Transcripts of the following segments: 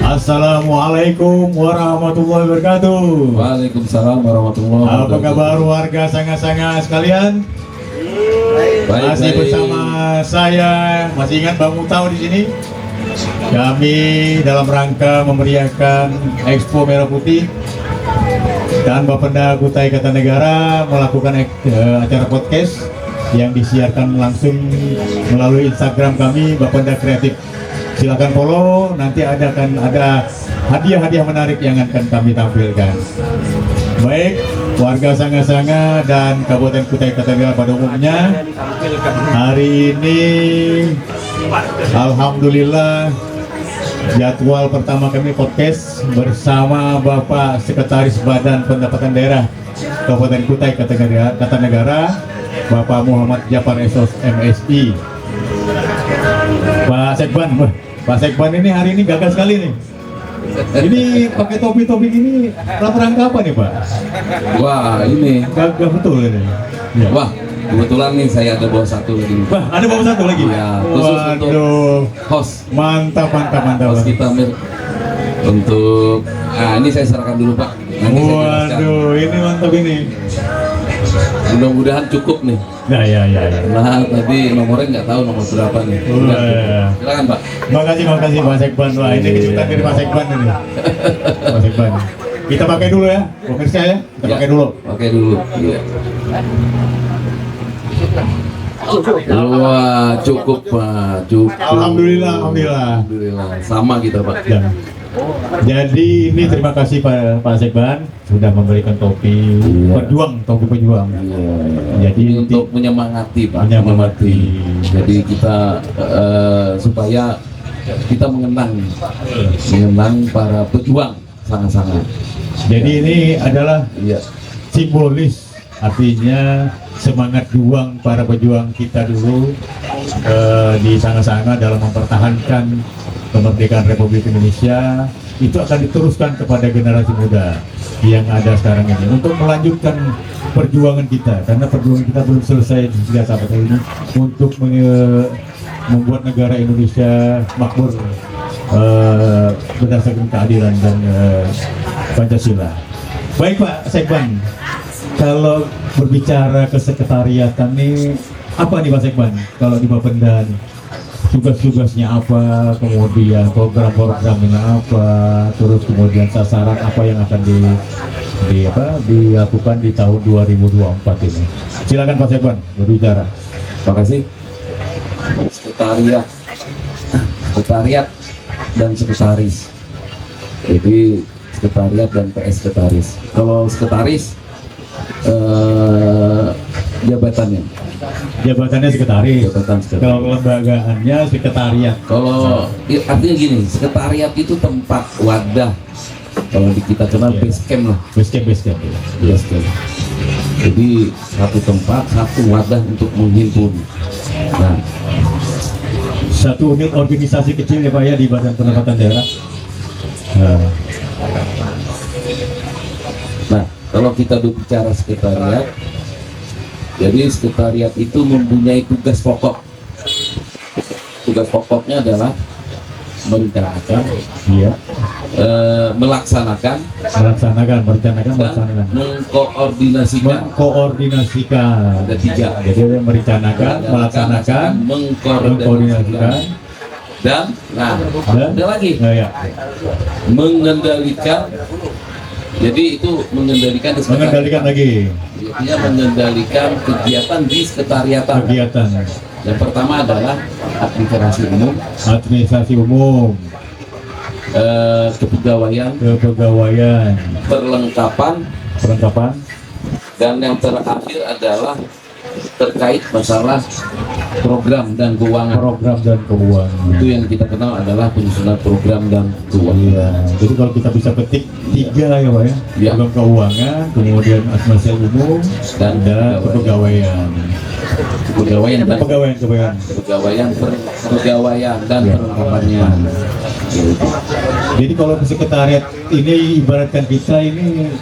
Assalamualaikum warahmatullahi wabarakatuh. Waalaikumsalam warahmatullahi wabarakatuh. Apa kabar warga Sanga-Sanga sekalian? Masih bersama saya, masih ingat Bang Mutau di sini. Kami dalam rangka memeriahkan Expo Merah Putih dan Bapenda Kutai Kartanegara melakukan acara podcast yang disiarkan langsung melalui Instagram kami Bapenda Kreatif. Silakan follow, nanti akan ada hadiah-hadiah menarik yang akan kami tampilkan. Baik, warga Sanga-Sanga dan Kabupaten Kutai Kartanegara pada umumnya, hari ini alhamdulillah jadwal pertama kami podcast bersama Bapak Sekretaris Badan Pendapatan Daerah Kabupaten Kutai Kartanegara, Bapak Muhammad Jafar Esos MSI. Pak Sekban ini hari ini gagal sekali nih. Ini pakai topi-topi gini dalam rangka apa nih, Pak? Wah, ini Gagah betul ini. Ya. wah, kebetulan nih saya ada bawa satu lagi. Wah, ada bawa satu lagi? Ya, khusus untuk Waduh, host mantap. host kita Mir. Untuk ini saya serahkan dulu, Pak. Nanti saya jelaskan. Waduh, ini mantap ini. Mudah-mudahan cukup nih. Ya. Nah, tadi nomornya nggak tahu nomor berapa nih. Wah, ya. Silakan, Pak. Makasih Pak Sekban. Wah, ini kejutan dari Pak Sekban ini. Pak Sekban. Kita pakai dulu ya, pemirsa ya. Kita pakai dulu. Pakai dulu. Iya. Wah, cukup, Pak. Cukup. Alhamdulillah. Alhamdulillah. Sama kita, Pak. Ya. Jadi ini terima kasih Pak Sekban sudah memberikan topi topi pejuang. Iya. Jadi Ini untuk menyemangati, Pak. Menyemangati. Jadi kita supaya kita mengenang para pejuang sangat-sangat. Jadi ini adalah Iya. simbolis, artinya semangat juang para pejuang kita dulu di Sanga-Sanga dalam mempertahankan kemerdekaan Republik Indonesia, itu akan diteruskan kepada generasi muda yang ada sekarang ini untuk melanjutkan perjuangan kita, karena perjuangan kita belum selesai hingga saat ini untuk membuat negara Indonesia makmur berdasarkan keadilan dan Pancasila. Baik Pak Sekban, kalau berbicara kesekretariatan nih, apa nih Pak Sekban kalau di Bapenda nih? Tugas-tugasnya apa, kemudian program-programnya apa, terus kemudian sasaran apa yang akan dilakukan di tahun 2024 ini. Silakan Pak Sekban berbicara. Terima kasih. Sekretariat dan sekretaris. Jadi sekretariat dan PS sekretaris. Kalau sekretaris Jabatannya sekretaris. Jabatan sekretaris. Kalau kelembagaannya sekretariat. Kalau artinya gini, sekretariat itu tempat wadah. Kalau di kita kenal base camp lah. Base camp. Base camp. Jadi satu tempat, satu wadah untuk menghimpun. Nah, Satu unit organisasi kecil ya Pak ya di Badan Pendapatan Daerah. Nah, kalau kita berbicara sekretariat, jadi sekretariat itu mempunyai tugas pokok. Tugas pokoknya adalah merencanakan, melaksanakan, mengkoordinasikan. Ada tiga. Jadi merencanakan, melaksanakan, mengkoordinasikan, dan ada lagi ya. mengendalikan. Jadi itu mengendalikan lagi artinya mengendalikan kegiatan di sekretariatan. Yang pertama adalah administrasi umum, kepegawaian, perlengkapan, dan yang terakhir adalah terkait masalah program dan keuangan. Itu yang kita kenal adalah penyusunan program dan keuangan. Iya. Jadi kalau kita bisa petik tiga ya Pak ya, program keuangan, kemudian administrasi umum, dan kepegawaian dan perlengkapannya. Jadi kalau sekretariat ini ibaratkan kita ini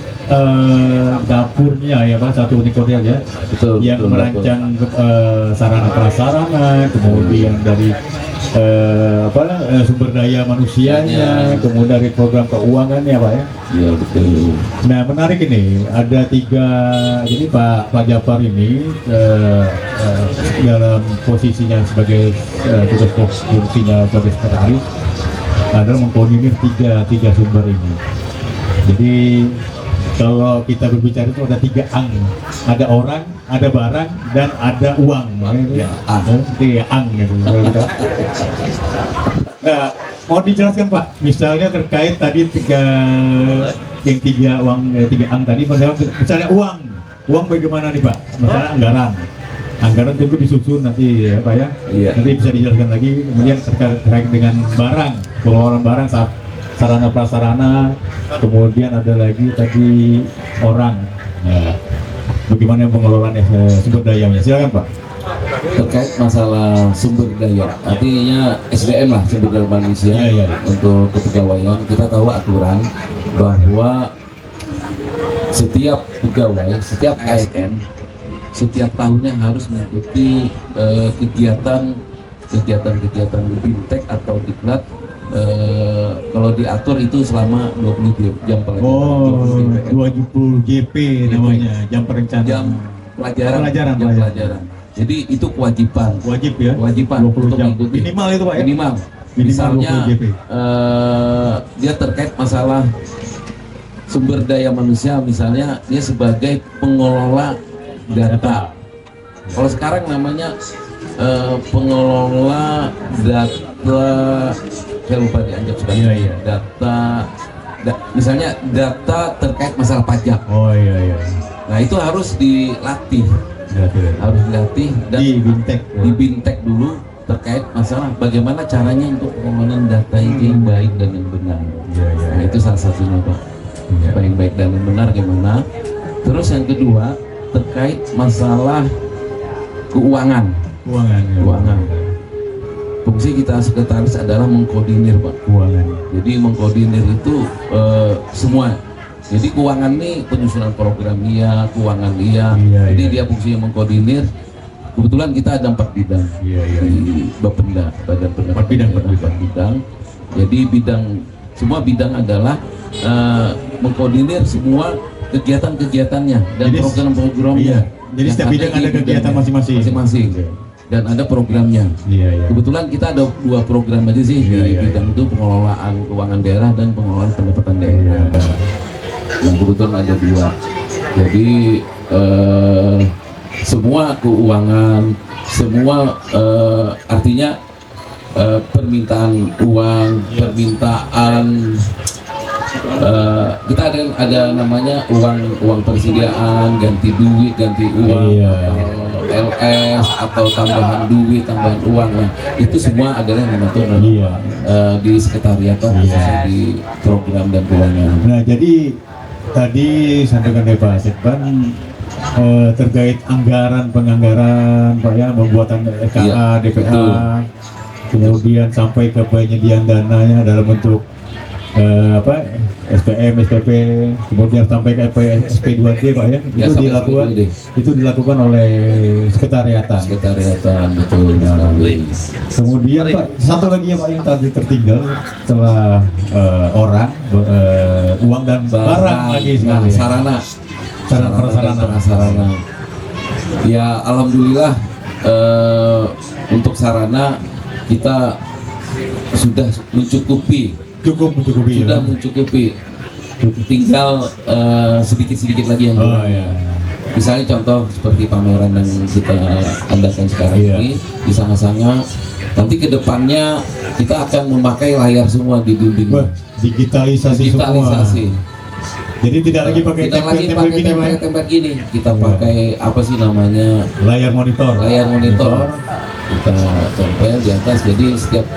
dapurnya ya Pak, satu unit koordinat ya, betul, yang betul, merancang sarana prasarana, kemudian dari sumber daya manusianya, kemudian dari program keuangannya Pak ya. Iya betul. Nah menarik ini, ada 3, jadi Pak Jafar ini dalam posisinya sebagai tugas fungsinya sebagai sekretaris adalah mengkoordinir tiga sumber ini. Jadi kalau kita berbicara itu ada 3 ang, ada orang, ada barang, dan ada uang. Ya, ang gitu. Nah, mau dijelaskan Pak, misalnya terkait tadi 3 ang tadi, misalnya uang bagaimana nih Pak? Misalnya anggaran tentu disusun nanti ya Pak ya. Iya. Nanti bisa dijelaskan lagi. Kemudian terkait dengan barang, pengelolaan barang saat sarana prasarana, kemudian ada lagi tadi orang. Nah, bagaimana pengelolaan sumber dayanya? Silakan Pak. Terkait masalah sumber daya, artinya SDM lah, sumber daya manusia. Iya. Untuk kepegawaian kita tahu aturan bahwa setiap pegawai, setiap ASN setiap tahunnya harus mengikuti kegiatan di Bintek atau Diklat. Kalau diatur itu selama 20 jam pelajaran. 20 JP namanya, jam perencanaan. Jam pelajaran. Jadi itu kewajiban. Wajib ya. Kewajiban 20 untuk jam. mengikuti. Minimal itu Pak ya. Minimal. 20 Misalnya JP. Dia terkait masalah sumber daya manusia, misalnya dia sebagai pengelola data. Kalau sekarang namanya pengelola data, saya lupa dianggap sebagai data, misalnya data terkait masalah pajak. Oh iya. Nah itu harus dilatih, dan di Bintek dulu terkait masalah bagaimana caranya untuk pengelolaan data itu yang baik dan yang benar. Nah itu salah satunya Pak. Yang baik dan yang benar gimana. Terus yang kedua terkait masalah keuangan. Fungsi kita sekretaris adalah mengkoordinir Pak keuangan. Jadi mengkoordinir itu semua. Jadi keuangan ini penyusunan program keuangan Jadi dia fungsinya mengkoordinir. Kebetulan kita ada 4 bidang di Bapenda, Badan Pendapatan 4 bidang. Jadi semua bidang adalah mengkoordinir semua kegiatan-kegiatannya dan program-programnya. Jadi setiap bidang ada kegiatan masing-masing. Dan ada programnya. Kebetulan kita ada 2 program aja sih di bidang itu, pengelolaan keuangan daerah dan pengelolaan pendapatan daerah. Yang kebetulan ada 2. Jadi semua keuangan, semua artinya permintaan uang, kita ada namanya uang persediaan, ganti duit, ganti uang, LS atau tambahan duit, tambahan uang. Nah, itu semua adalah yang mengatur di sekretariat khususnya di program dan keuangan. Nah, jadi tadi sampaikan dari Pak Sekban terkait penganggaran Pak ya, pembuatan RKA, DPA, kemudian sampai ke penyediaan dananya dalam bentuk SPM, SPP, kemudian sampai ke SP2D Pak ya, itu dilakukan oleh sekretariatan betul. Kemudian Pak, satu lagi ya Pak yang tadi tertinggal setelah uang dan barang lagi sekali. Sarana. Ya alhamdulillah untuk sarana kita sudah mencukupi. Tinggal sedikit-sedikit lagi yang kurang. Misalnya contoh seperti pameran yang kita adakan sekarang ini di Sanga-Sanga. Nanti kedepannya kita akan memakai layar semua di dinding. Digitalisasi semua. Jadi tidak lagi pakai tempat gini. Kita pakai apa sih namanya? Layar monitor. Kita tempel di atas, jadi setiap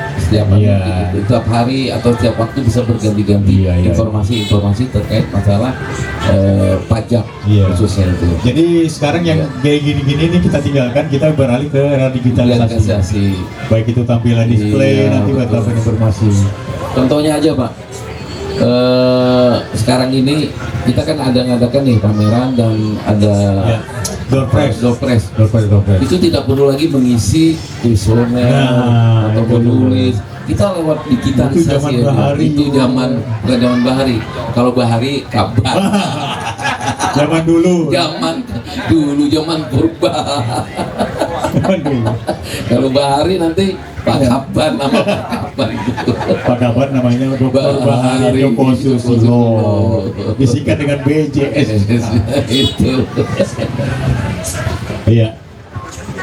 hari atau setiap waktu bisa berganti-ganti informasi terkait masalah pajak khususnya itu. Jadi sekarang yang kayak gini-gini ini kita tinggalkan, kita beralih ke era digitalisasi. Baik itu tampilan display, nanti buat tampilan informasi. Contohnya aja Pak, sekarang ini kita kan ada ngadakan nih pameran dan ada door prize. Itu Itu tidak perlu lagi mengisi kuesioner atau menulis. Kita lewat digitalisasi Itu zaman aja. Bahari. Itu zaman bukan zaman Bahari. Kalau Bahari kabar. zaman dulu. Zaman purba. Zaman dulu. Kalau Bahari nanti Pak Kaban nama Pak Kaban namanya Dr. Bahari Joko Susilo. Disingkat dengan BJS. itu. Iya.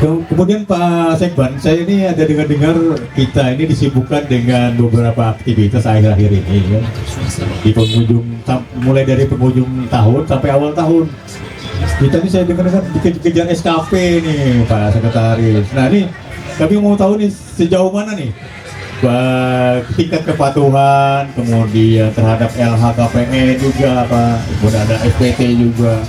Kemudian Pak Sekban, saya ini ada dengar kita ini disibukkan dengan beberapa aktivitas akhir-akhir ini ya. Di penghujung, mulai dari penghujung tahun sampai awal tahun. Kita ini saya dengar dikejar SKP nih Pak Sekretaris. Nah ini kami mau tahu nih sejauh mana nih tingkat kepatuhan, kemudian terhadap LHKPN juga Pak, kemudian ada SPT juga.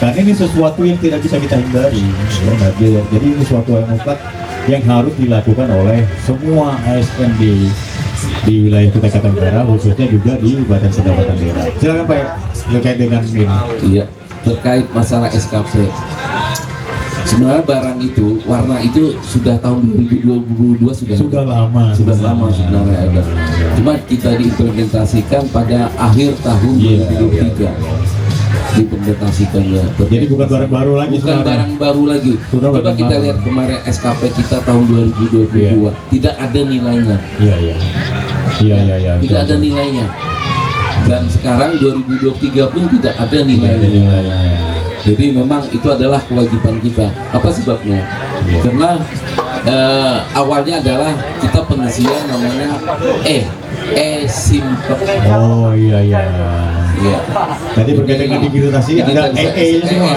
Dan ini sesuatu yang tidak bisa kita hindari ya. Jadi ini sesuatu yang mutlak yang harus dilakukan oleh semua ASN di wilayah Kutai Kartanegara, khususnya juga di Badan Pendapatan Daerah. Silakan Pak terkait dengan ini. Iya, terkait masalah SKP. Sebenarnya barang itu, warna itu sudah tahun 2022 Sudah lama sebenarnya ada. Cuma kita diimplementasikan pada akhir tahun 2023. Diimplementasikannya. Jadi bukan barang baru lagi. Bukan barang baru lagi. Sudah Coba kita lihat kemarin SKP kita tahun 2022, tidak ada nilainya. Iya. Tidak ada nilainya. Dan sekarang 2023 pun tidak ada nilainya. Jadi memang itu adalah kewajiban kita. Apa sebabnya? Karena awalnya adalah kita pengisian namanya simple. Oh iya. Tadi berkaitan dengan digitalisasi ada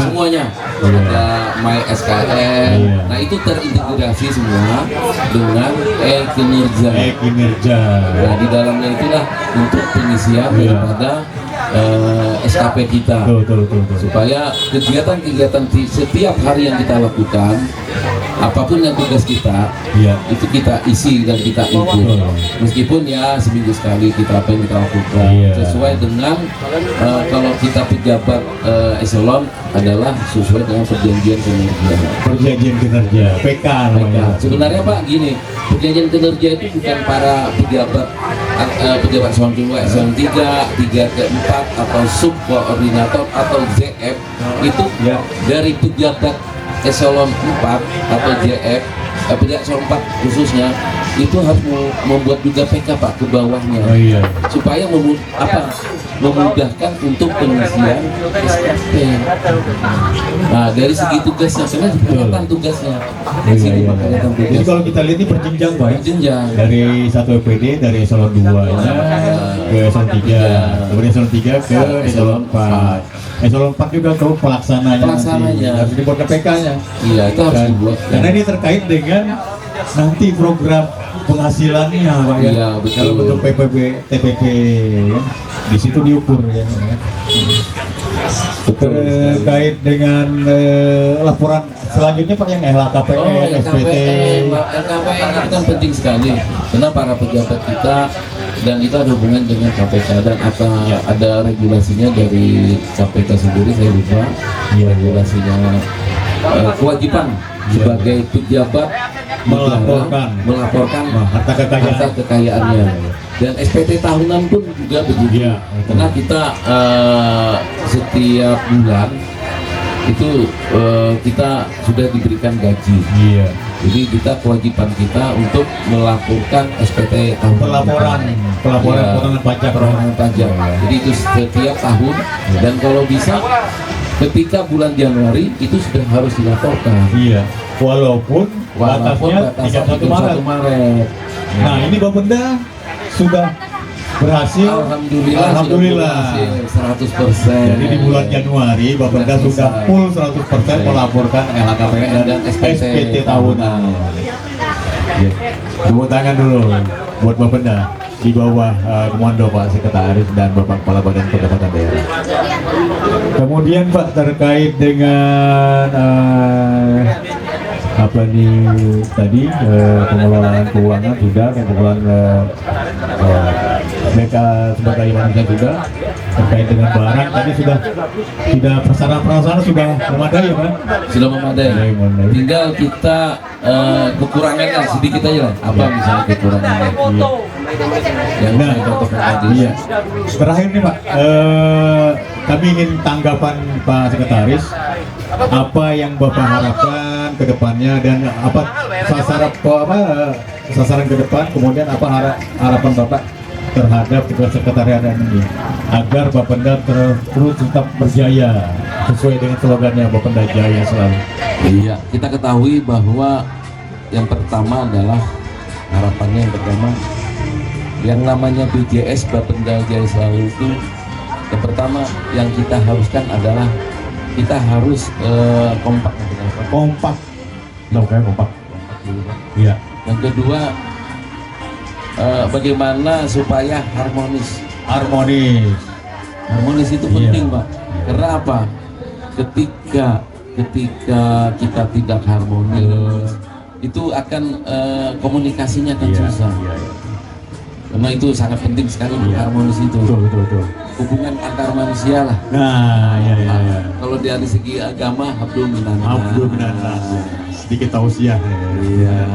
semuanya. Ada My SKN. Nah itu terintegrasi semua dengan kinerja. Nah di dalamnya itulah untuk pengisian daripada SKP kita. Betul. Supaya kegiatan-kegiatan setiap hari yang kita lakukan, apapun yang tugas kita, itu kita isi dan kita input. Meskipun ya seminggu sekali kita apa yang kita lakukan sesuai dengan kalau kita pejabat eselon adalah sesuai dengan perjanjian kinerja. PK. Sebenarnya Pak gini, perjanjian kinerja itu bukan para pejabat eselon 2, eselon 3 ke 4 atau subkoordinator atau ZF itu dari pejabat eselon 4 atau JF, pejabat eselon 4 khususnya itu harus membuat juga PK Pak ke bawahnya supaya memudahkan untuk pengisian SKP. Nah dari segi tugasnya, karena kelihatan tugasnya. Jadi kalau kita lihat ini berjenjang Pak, dari satu EPD dari eselon 2 ke eselon 3, kemudian eselon 3 ke eselon 4. Eselon 4 juga ke pelaksananya. Harus dibuat ke PK-nya. Iya, itu harus dibuat. Karena ini terkait dengan nanti program penghasilannya Pak ya. Iya, betul. Kalau bentuk PPP, TPP ya. Di situ diukur ya. Terkait dengan laporan selanjutnya Pak yang LHKPN, SPT. LHKPN itu kan penting sekali karena para pejabat kita dan itu ada hubungan dengan KPK dan ada regulasinya dari KPK sendiri, saya lupa regulasinya. Kewajiban sebagai pejabat melaporkan harta kekayaannya, dan SPT tahunan pun juga begitu. Karena kita setiap bulan itu kita sudah diberikan gaji. Jadi kita kewajiban kita untuk melaporkan SPT tahunan. Pelaporan pajak. Jadi itu setiap tahun dan kalau bisa ketika bulan Januari itu sudah harus dilaporkan. Walaupun batasnya 31 Maret. Nah ini Bapenda sudah berhasil. Alhamdulillah 100%. Jadi di bulan Januari Bapenda sudah full 100% melaporkan LHKPN dan SPT tahunan. Tepuk tangan dulu buat Bapenda di bawah komando Pak Sekretaris dan Bapak Kepala Badan Pendapatan Daerah. Kemudian Pak terkait dengan apa nih tadi pengelolaan keuangan sudah, pengelolaan mereka sebagai warga juga terkait dengan barang tadi sudah prasarana sudah memadai ya Pak? Sudah memadai. Tinggal kita kekurangannya sedikit aja lah. Apa misalnya kekurangannya? Yang Nah, saya contohkan tadi. iya. Terakhir nih Pak, kami ingin tanggapan Pak Sekretaris apa yang Bapak harapkan ke depannya dan apa sasaran ke depan, kemudian apa harapan Bapak terhadap sekretariat ini agar Bapenda terus tetap berjaya sesuai dengan slogannya Bapenda Jaya selalu. Iya, kita ketahui bahwa yang pertama adalah harapannya yang pertama yang namanya BJS Bapenda Jaya Selalu itu yang pertama yang kita haruskan adalah kita harus kompak. Kompak dulu, Pak. Iya. Yang kedua bagaimana supaya harmonis itu penting Pak. Karena apa? Ketika kita tidak harmonis itu akan komunikasinya akan susah. Karena itu sangat penting sekali harmonis itu. Betul. Hubungan antar manusia lah. Nah, Kalau dari segi agama Abdul Minanas. Sedikit tausiah. Iya,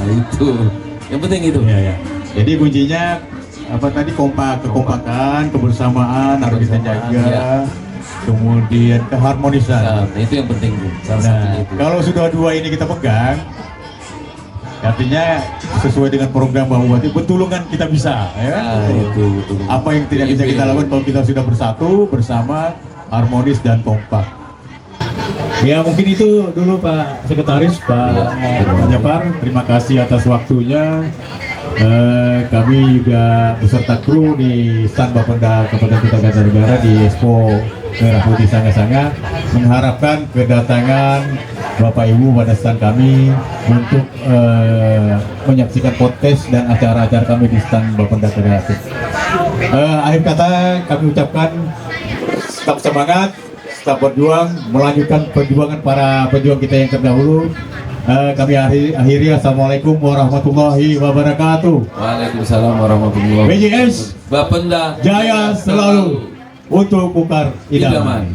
itu. Yang penting itu. Iya. Jadi kuncinya apa tadi kekompakan, kebersamaan harus kita jaga. Kemudian keharmonisan. Nah, itu yang penting Bu. Salah satunya itu. Kalau sudah dua ini kita pegang, artinya sesuai dengan program Bahu Bati, betulungan kita bisa, ya kan? Nah, itu betul. Apa yang tidak bisa kita lakukan kalau kita sudah bersatu, bersama, harmonis dan kompak. Ya mungkin itu dulu Pak Sekretaris, Pak Jafar. Terima kasih atas waktunya. Kami juga beserta kru di stand Bapenda Kabupaten Kutai Kartanegara di Expo Merah Putih Sanga-Sanga mengharapkan kedatangan Bapak Ibu pada stand kami untuk menyaksikan podcast dan acara-acara kami di stand Bapenda Kreatif. Akhir kata kami ucapkan tetap semangat, tetap berjuang, melanjutkan perjuangan para pejuang kita yang terdahulu. Kami akhiri. Assalamualaikum warahmatullahi wabarakatuh. Waalaikumsalam warahmatullahi wabarakatuh. BJS Bapenda Jaya selalu untuk Ukar Idaman.